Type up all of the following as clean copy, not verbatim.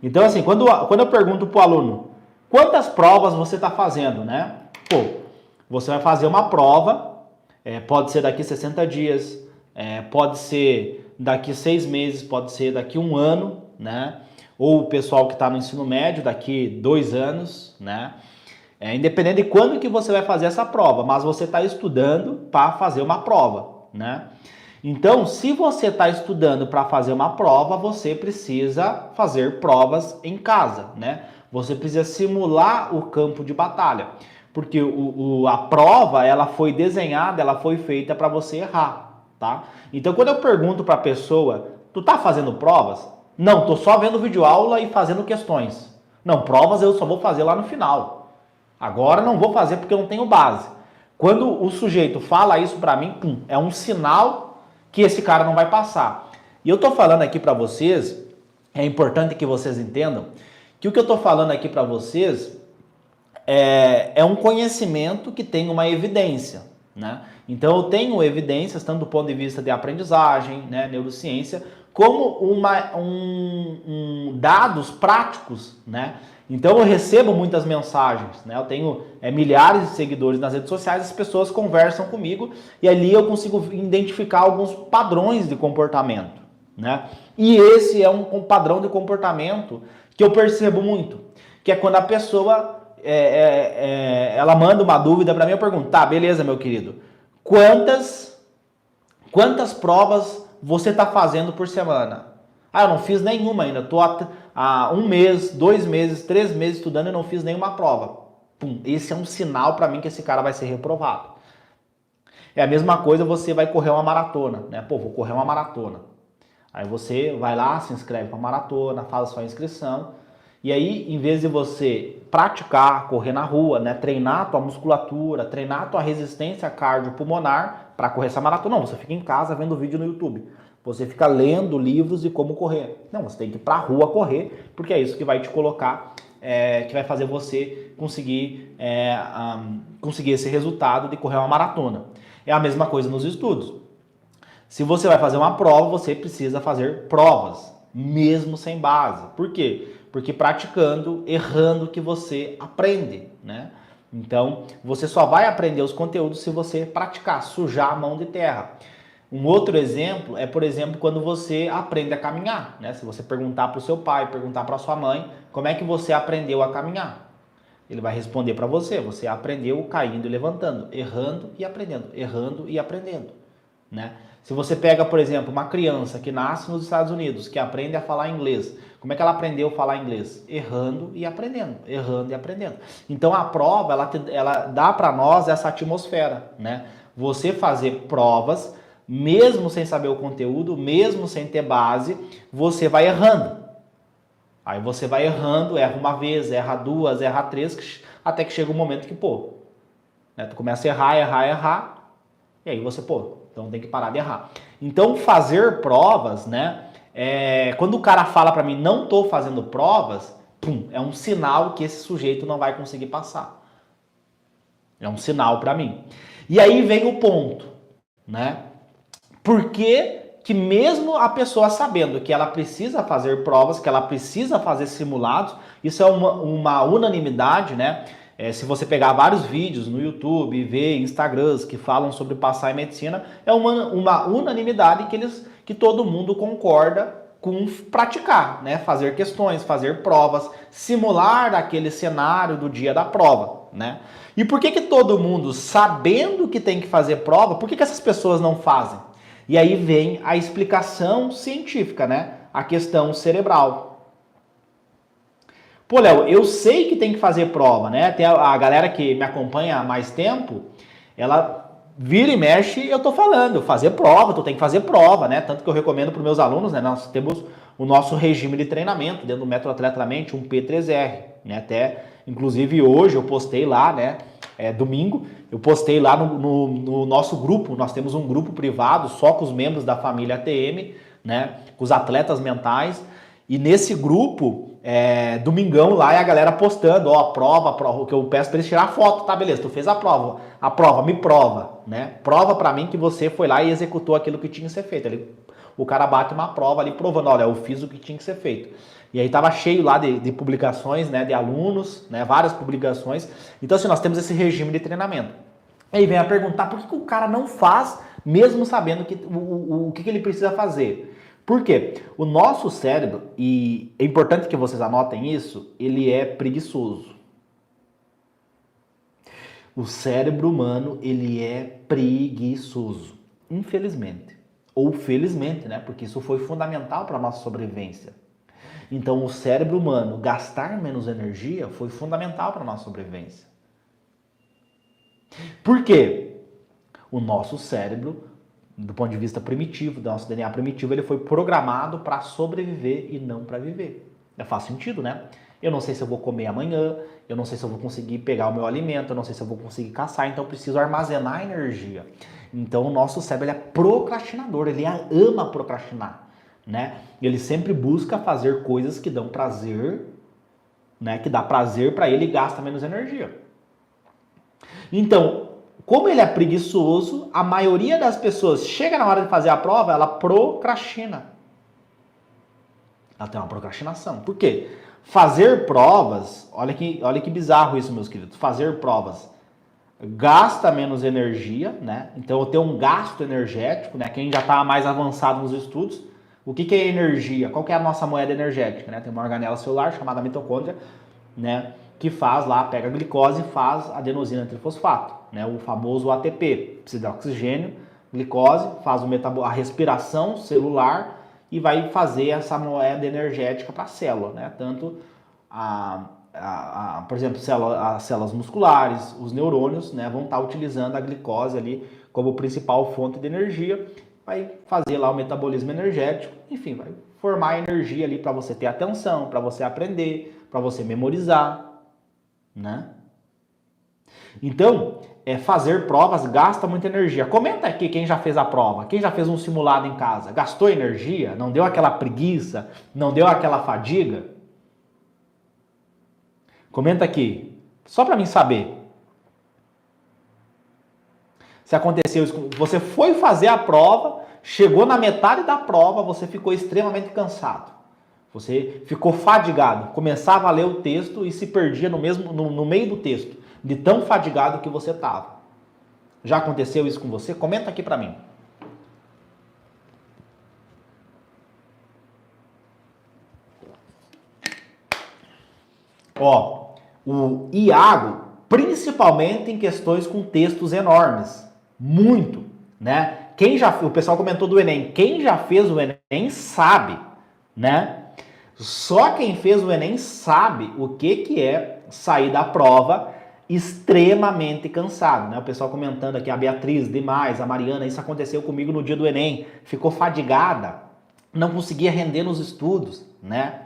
Então, assim, quando eu pergunto para o aluno, quantas provas você está fazendo, né? Pô, você vai fazer uma prova, pode ser daqui 60 dias, pode ser daqui 6 meses, pode ser daqui 1 ano, né? Ou o pessoal que está no ensino médio, daqui 2 anos, né? Independente de quando que você vai fazer essa prova, mas você está estudando para fazer uma prova, né? Então, se você está estudando para fazer uma prova, você precisa fazer provas em casa, né? Você precisa simular o campo de batalha, porque a prova ela foi desenhada, ela foi feita para você errar, tá? Então, quando eu pergunto para a pessoa, tu tá fazendo provas? Não, tô só vendo videoaula e fazendo questões. Não, provas eu só vou fazer lá no final. Agora não vou fazer porque eu não tenho base. Quando o sujeito fala isso para mim, é um sinal que esse cara não vai passar. E eu tô falando aqui para vocês, é importante que vocês entendam, que o que eu tô falando aqui para vocês é um conhecimento que tem uma evidência, né? Então eu tenho evidências, tanto do ponto de vista de aprendizagem, né, neurociência, como dados práticos, né? Então eu recebo muitas mensagens, né? Eu tenho milhares de seguidores nas redes sociais, as pessoas conversam comigo e ali eu consigo identificar alguns padrões de comportamento, né? E esse é um padrão de comportamento que eu percebo muito, que é quando a pessoa ela manda uma dúvida para mim, eu pergunto, tá, beleza, meu querido, quantas provas você está fazendo por semana? Ah, eu não fiz nenhuma ainda, estou há 1 mês, 2 meses, 3 meses estudando e não fiz nenhuma prova. Pum, esse é um sinal para mim que esse cara vai ser reprovado. É a mesma coisa, você vai correr uma maratona, né? Pô, vou correr uma maratona. Aí você vai lá, se inscreve para a maratona, faz a sua inscrição. E aí, em vez de você praticar, correr na rua, né, treinar a tua musculatura, treinar a tua resistência cardiopulmonar para correr essa maratona, não, você fica em casa vendo vídeo no YouTube. Você fica lendo livros de como correr. Não, você tem que ir para a rua correr, porque é isso que vai te colocar, que vai fazer você conseguir esse resultado de correr uma maratona. É a mesma coisa nos estudos. Se você vai fazer uma prova, você precisa fazer provas, mesmo sem base. Por quê? Porque praticando, errando que você aprende, né? Então, você só vai aprender os conteúdos se você praticar, sujar a mão de terra. Um outro exemplo é, por exemplo, quando você aprende a caminhar, né? Se você perguntar para o seu pai, perguntar para a sua mãe, como é que você aprendeu a caminhar? Ele vai responder para você, você aprendeu caindo e levantando, errando e aprendendo, né? Se você pega, por exemplo, uma criança que nasce nos Estados Unidos, que aprende a falar inglês, como é que ela aprendeu a falar inglês? Errando e aprendendo, errando e aprendendo. Então a prova, ela dá para nós essa atmosfera, né? Você fazer provas, mesmo sem saber o conteúdo, mesmo sem ter base, você vai errando. Aí você vai errando, erra uma vez, erra duas, erra três, até que chega um momento que, pô, né, tu começa a errar, e aí você, pô, então tem que parar de errar. Então fazer provas, né, quando o cara fala pra mim, não tô fazendo provas, pum, é um sinal que esse sujeito não vai conseguir passar. É um sinal pra mim. E aí vem o ponto, né, por que mesmo a pessoa sabendo que ela precisa fazer provas, que ela precisa fazer simulados, isso é uma unanimidade, né? Se você pegar vários vídeos no YouTube e ver Instagrams que falam sobre passar em medicina, é uma unanimidade que todo mundo concorda com praticar, né? Fazer questões, fazer provas, simular aquele cenário do dia da prova, né? E por que todo mundo, sabendo que tem que fazer prova, por que essas pessoas não fazem? E aí vem a explicação científica, né? A questão cerebral. Pô, Léo, eu sei que tem que fazer prova, né? Até a galera que me acompanha há mais tempo, ela vira e mexe, eu tô falando, fazer prova, tu tem que fazer prova, né? Tanto que eu recomendo para os meus alunos, né? Nós temos o nosso regime de treinamento dentro do Método Atleta da Mente, um P3R, né? Até, inclusive, hoje eu postei lá, né? Domingo, eu postei lá no nosso grupo, nós temos um grupo privado só com os membros da família ATM, né? Com os atletas mentais, e nesse grupo, domingão lá, é a galera postando, ó, a prova, que eu peço para eles tirar foto, tá, beleza, tu fez a prova, me prova, né? Prova para mim que você foi lá e executou aquilo que tinha que ser feito. O cara bate uma prova ali provando, olha, eu fiz o que tinha que ser feito. E aí tava cheio lá de publicações, né, de alunos, né, várias publicações. Então, assim, nós temos esse regime de treinamento. Aí vem a perguntar, por que o cara não faz, mesmo sabendo o que ele precisa fazer? Por quê? O nosso cérebro, e é importante que vocês anotem isso, ele é preguiçoso. O cérebro humano, ele é preguiçoso, infelizmente. Ou felizmente, né? Porque isso foi fundamental para a nossa sobrevivência. Então, o cérebro humano gastar menos energia foi fundamental para a nossa sobrevivência. Por quê? O nosso cérebro, do ponto de vista primitivo, do nosso DNA primitivo, ele foi programado para sobreviver e não para viver. Faz sentido, né? Eu não sei se eu vou comer amanhã, eu não sei se eu vou conseguir pegar o meu alimento, eu não sei se eu vou conseguir caçar, então eu preciso armazenar energia. Então, o nosso cérebro ele é procrastinador, ele ama procrastinar, né? Ele sempre busca fazer coisas que dão prazer, né? Que dá prazer para ele e gasta menos energia. Então, como ele é preguiçoso, a maioria das pessoas chega na hora de fazer a prova, ela procrastina. Ela tem uma procrastinação. Por quê? Fazer provas, olha que bizarro isso, meus queridos. Fazer provas gasta menos energia, né? Então eu tenho um gasto energético, né? Quem já está mais avançado nos estudos, o que é energia? Qual que é a nossa moeda energética, né? Tem uma organela celular chamada mitocôndria, né? Que faz lá, pega a glicose e faz adenosina trifosfato, né? O famoso ATP, precisa de oxigênio, glicose, faz a respiração celular e vai fazer essa moeda energética para a célula, né? Tanto por exemplo, as células musculares, os neurônios, né, vão estar utilizando a glicose ali como principal fonte de energia, vai fazer lá o metabolismo energético, enfim, vai formar energia ali para você ter atenção, para você aprender, para você memorizar, né? Então, fazer provas gasta muita energia. Comenta aqui quem já fez a prova, quem já fez um simulado em casa. Gastou energia? Não deu aquela preguiça? Não deu aquela fadiga? Comenta aqui, só para mim saber. Se aconteceu isso, você foi fazer a prova, chegou na metade da prova, você ficou extremamente cansado. Você ficou fadigado, começava a ler o texto e se perdia no meio do texto, de tão fadigado que você estava. Já aconteceu isso com você? Comenta aqui para mim. Ó, o Iago, principalmente em questões com textos enormes, muito, né? O pessoal comentou do Enem, quem já fez o Enem sabe, né? Só quem fez o Enem sabe o que é sair da prova extremamente cansado, né? O pessoal comentando aqui, a Beatriz, demais, a Mariana, isso aconteceu comigo no dia do Enem, ficou fadigada, não conseguia render nos estudos, né?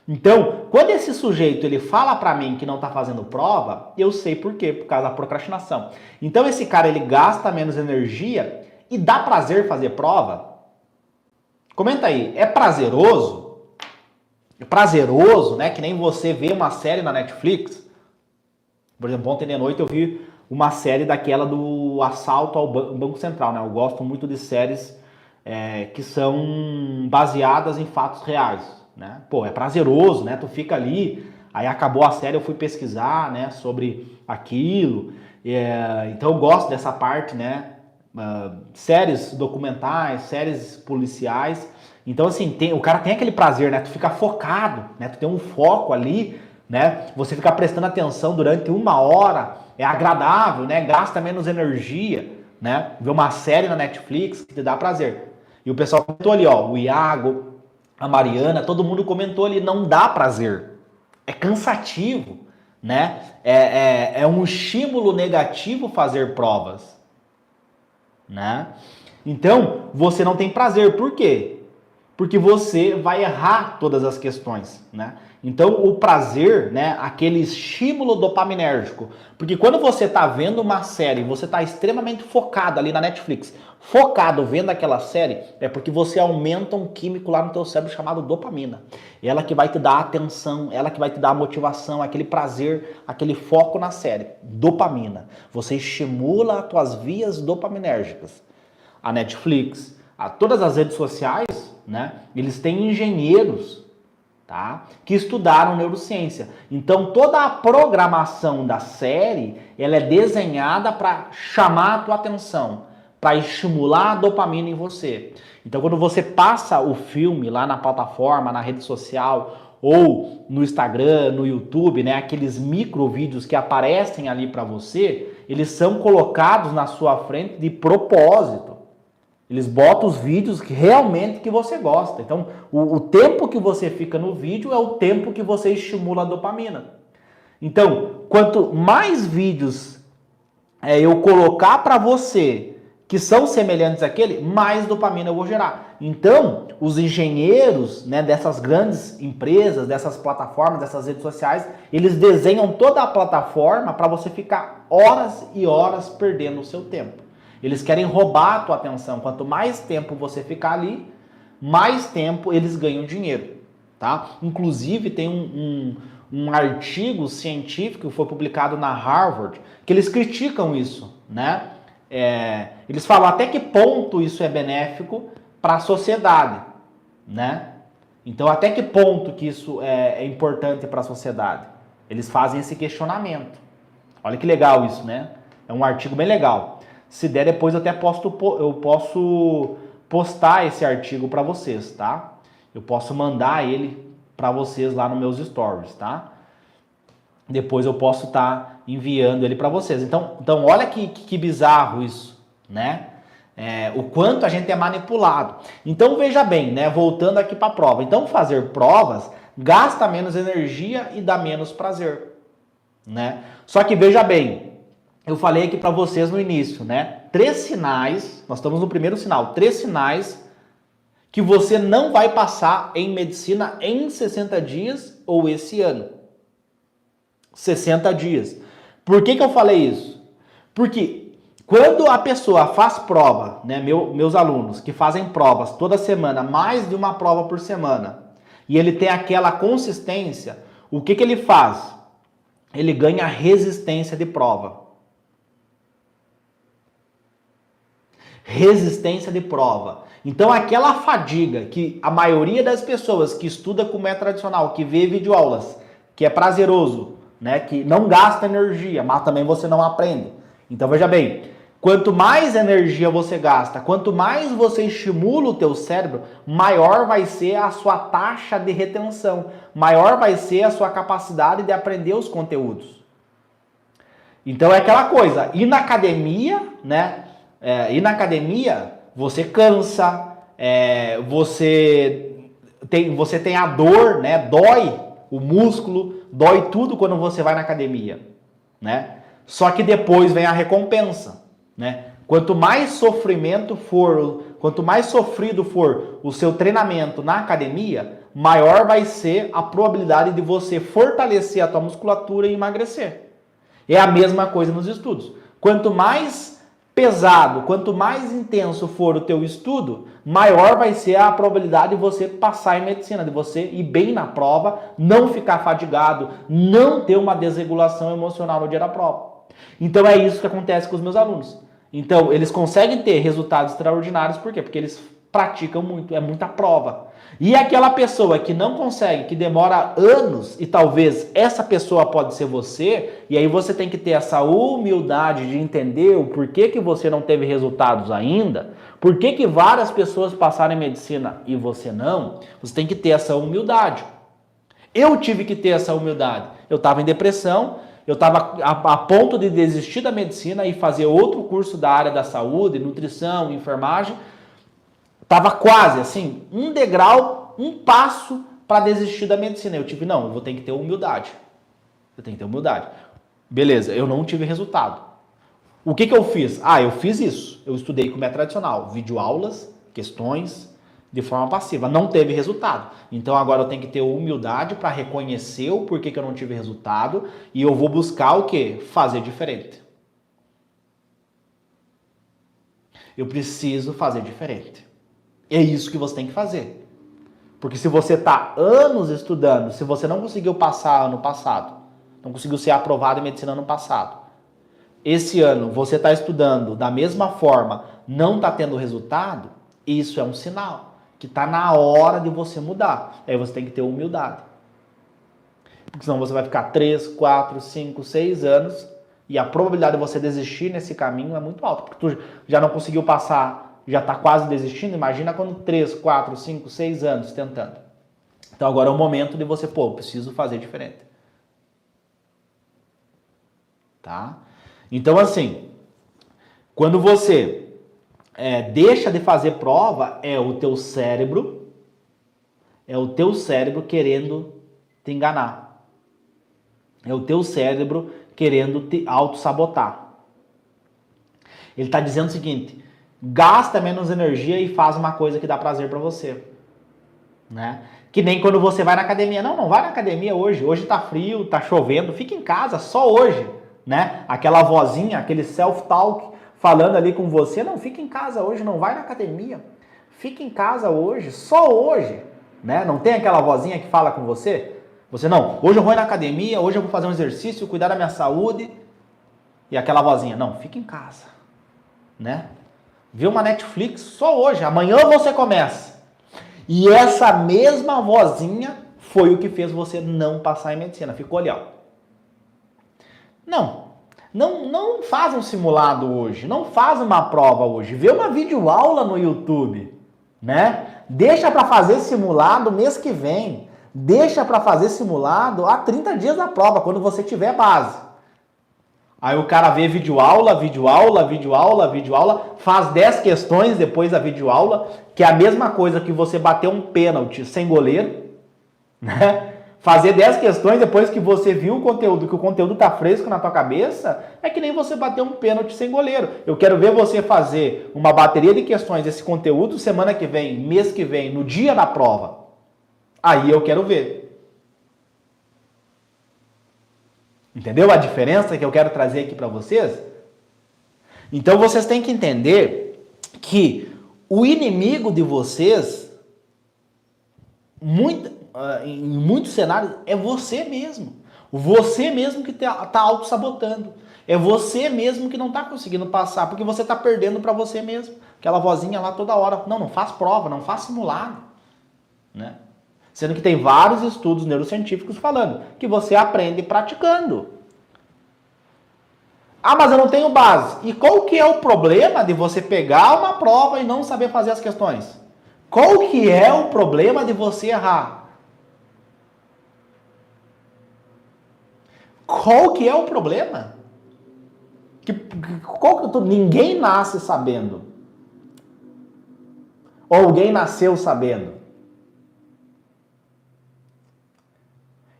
Então, quando esse sujeito ele fala para mim que não está fazendo prova, eu sei por quê, por causa da procrastinação. Então esse cara ele gasta menos energia e dá prazer fazer prova? Comenta aí, é prazeroso? É prazeroso, né? Que nem você vê uma série na Netflix. Por exemplo, ontem de noite eu vi uma série daquela do assalto ao Banco Central, né? Eu gosto muito de séries que são baseadas em fatos reais, né? Pô, é prazeroso, né? Tu fica ali, aí acabou a série, eu fui pesquisar, né? Sobre aquilo. Então eu gosto dessa parte, né? Séries documentais, séries policiais. Então, assim, o cara tem aquele prazer, né? Tu fica focado, né? Tu tem um foco ali, né? Você fica prestando atenção durante 1 hora, é agradável, né? Gasta menos energia, né? Ver uma série na Netflix que te dá prazer. E o pessoal comentou ali, ó, o Iago, a Mariana, todo mundo comentou ali, não dá prazer. É cansativo, né? É um estímulo negativo fazer provas, né? Então, você não tem prazer. Por quê? Porque você vai errar todas as questões, né? Então, o prazer, né, aquele estímulo dopaminérgico. Porque quando você está vendo uma série, você está extremamente focado ali na Netflix, focado vendo aquela série, é porque você aumenta um químico lá no teu cérebro chamado dopamina. Ela que vai te dar atenção, ela que vai te dar a motivação, aquele prazer, aquele foco na série. Dopamina. Você estimula as tuas vias dopaminérgicas. A Netflix, todas as redes sociais, né, eles têm engenheiros tá? Que estudaram neurociência. Então, toda a programação da série, ela é desenhada para chamar a tua atenção, para estimular a dopamina em você. Então, quando você passa o filme lá na plataforma, na rede social, ou no Instagram, no YouTube, né, aqueles micro vídeos que aparecem ali para você, eles são colocados na sua frente de propósito. Eles botam os vídeos que realmente que você gosta. Então, o tempo que você fica no vídeo é o tempo que você estimula a dopamina. Então, quanto mais vídeos eu colocar para você que são semelhantes àquele, mais dopamina eu vou gerar. Então, os engenheiros, né, dessas grandes empresas, dessas plataformas, dessas redes sociais, eles desenham toda a plataforma para você ficar horas e horas perdendo o seu tempo. Eles querem roubar a tua atenção. Quanto mais tempo você ficar ali, mais tempo eles ganham dinheiro, tá? Inclusive, tem um artigo científico que foi publicado na Harvard, que eles criticam isso, né? Eles falam até que ponto isso é benéfico para a sociedade, né? Então, até que ponto que isso é importante para a sociedade? Eles fazem esse questionamento. Olha que legal isso, né? É um artigo bem legal. Se der, depois eu posso postar esse artigo para vocês, tá? Eu posso mandar ele para vocês lá nos meus stories, tá? Depois eu posso estar enviando ele para vocês. Então, olha que bizarro isso, né? O quanto a gente é manipulado. Então, veja bem, né? Voltando aqui para a prova. Então, fazer provas gasta menos energia e dá menos prazer, né? Só que veja bem, eu falei aqui para vocês no início, né? 3 sinais, nós estamos no primeiro sinal, 3 sinais que você não vai passar em medicina em 60 dias ou esse ano. 60 dias. Por que eu falei isso? Porque quando a pessoa faz prova, né, meus alunos que fazem provas toda semana, mais de uma prova por semana, e ele tem aquela consistência, o que ele faz? Ele ganha resistência de prova. Resistência de prova. Então, aquela fadiga que a maioria das pessoas que estuda com método tradicional, que vê videoaulas, que é prazeroso, né, que não gasta energia, mas também você não aprende. Então, veja bem, quanto mais energia você gasta, quanto mais você estimula o teu cérebro, maior vai ser a sua taxa de retenção, maior vai ser a sua capacidade de aprender os conteúdos. Então, é aquela coisa, ir na academia, né? Ir na academia, você cansa, você tem a dor, né? Dói o músculo, dói tudo quando você vai na academia, né? Só que depois vem a recompensa, né? Quanto mais sofrimento for, quanto mais sofrido for o seu treinamento na academia, maior vai ser a probabilidade de você fortalecer a tua musculatura e emagrecer. É a mesma coisa nos estudos. Quanto mais pesado, quanto mais intenso for o teu estudo, maior vai ser a probabilidade de você passar em medicina, de você ir bem na prova, não ficar fadigado, não ter uma desregulação emocional no dia da prova. Então é isso que acontece com os meus alunos. Então eles conseguem ter resultados extraordinários, por quê? Porque eles praticam muito, é muita prova. E aquela pessoa que não consegue, que demora anos, e talvez essa pessoa pode ser você, e aí você tem que ter essa humildade de entender o porquê que você não teve resultados ainda, por que várias pessoas passaram em medicina e você não, você tem que ter essa humildade. Eu tive que ter essa humildade. Eu estava em depressão, eu estava a ponto de desistir da medicina e fazer outro curso da área da saúde, nutrição, enfermagem. Tava quase assim, um degrau, um passo para desistir da medicina. Eu vou ter que ter humildade. Eu tenho que ter humildade. Beleza, eu não tive resultado. O que eu fiz? Eu fiz isso. Eu estudei com método tradicional, videoaulas, questões, de forma passiva. Não teve resultado. Então agora eu tenho que ter humildade para reconhecer o porquê que eu não tive resultado e eu vou buscar o quê? Fazer diferente. Eu preciso fazer diferente. É isso que você tem que fazer. Porque se você está anos estudando, se você não conseguiu passar ano passado, não conseguiu ser aprovado em medicina ano passado, esse ano você está estudando da mesma forma, não está tendo resultado, isso é um sinal que está na hora de você mudar. Aí você tem que ter humildade. Porque senão você vai ficar 3, 4, 5, 6 anos e a probabilidade de você desistir nesse caminho é muito alta. Porque tu já não conseguiu passar, já está quase desistindo. Imagina quando 3, 4, 5, 6 anos tentando. Então agora é o momento de você, preciso fazer diferente. Tá? Então assim, quando você deixa de fazer prova, é o teu cérebro querendo te enganar. É o teu cérebro querendo te auto-sabotar. Ele está dizendo o seguinte, gasta menos energia e faz uma coisa que dá prazer para você. Né? Que nem quando você vai na academia. Não vai na academia hoje. Hoje tá frio, tá chovendo. Fica em casa, só hoje. Né? Aquela vozinha, aquele self-talk falando ali com você. Não, fica em casa hoje, não vai na academia. Fica em casa hoje, só hoje. Né? Não tem aquela vozinha que fala com você? Você não, hoje eu vou ir na academia, hoje eu vou fazer um exercício, cuidar da minha saúde. E aquela vozinha, não, fica em casa. Né? Vê uma Netflix só hoje, amanhã você começa. E essa mesma vozinha foi o que fez você não passar em medicina. Ficou ali, ó. Não faz um simulado hoje, não faz uma prova hoje. Vê uma videoaula no YouTube, né? Deixa para fazer simulado mês que vem. Deixa para fazer simulado há 30 dias da prova, quando você tiver base. Aí o cara vê videoaula, faz 10 questões depois da videoaula, que é a mesma coisa que você bater um pênalti sem goleiro, né? Fazer 10 questões depois que você viu o conteúdo, que o conteúdo tá fresco na tua cabeça, é que nem você bater um pênalti sem goleiro. Eu quero ver você fazer uma bateria de questões desse conteúdo semana que vem, mês que vem, no dia da prova. Aí eu quero ver. Entendeu a diferença que eu quero trazer aqui para vocês? Então vocês têm que entender que o inimigo de vocês, em muitos cenários, é você mesmo. Você mesmo que está auto-sabotando. É você mesmo que não está conseguindo passar, porque você está perdendo para você mesmo. Aquela vozinha lá toda hora. Não faz prova, não faz simulado. Né? Sendo que tem vários estudos neurocientíficos falando que você aprende praticando. Ah, mas eu não tenho base. E qual que é o problema de você pegar uma prova e não saber fazer as questões? Qual que é o problema de você errar? Qual que é o problema? Ninguém nasce sabendo. Ou alguém nasceu sabendo.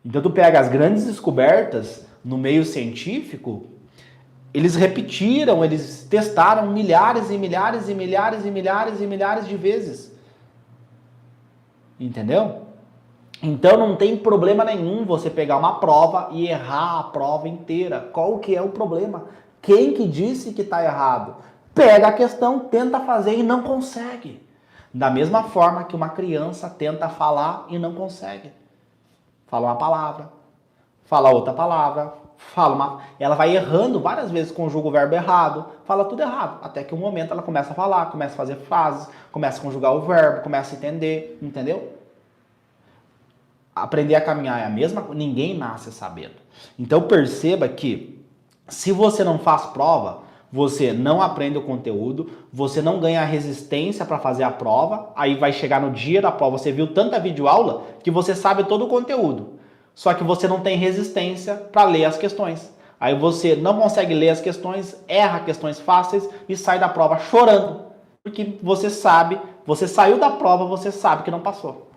Então tu pega as grandes descobertas no meio científico, eles repetiram, eles testaram milhares e milhares e milhares e milhares e milhares de vezes. Entendeu? Então não tem problema nenhum você pegar uma prova e errar a prova inteira. Qual que é o problema? Quem que disse que está errado? Pega a questão, tenta fazer e não consegue. Da mesma forma que uma criança tenta falar e não consegue. Fala uma palavra, fala outra palavra, ela vai errando várias vezes, conjuga o verbo errado, fala tudo errado, até que um momento ela começa a falar, começa a fazer frases, começa a conjugar o verbo, começa a entender, entendeu? Aprender a caminhar é a mesma coisa, ninguém nasce sabendo. Então perceba que se você não faz prova, você não aprende o conteúdo, você não ganha resistência para fazer a prova, aí vai chegar no dia da prova, você viu tanta videoaula que você sabe todo o conteúdo, só que você não tem resistência para ler as questões. Aí você não consegue ler as questões, erra questões fáceis e sai da prova chorando, porque você sabe, você saiu da prova, você sabe que não passou.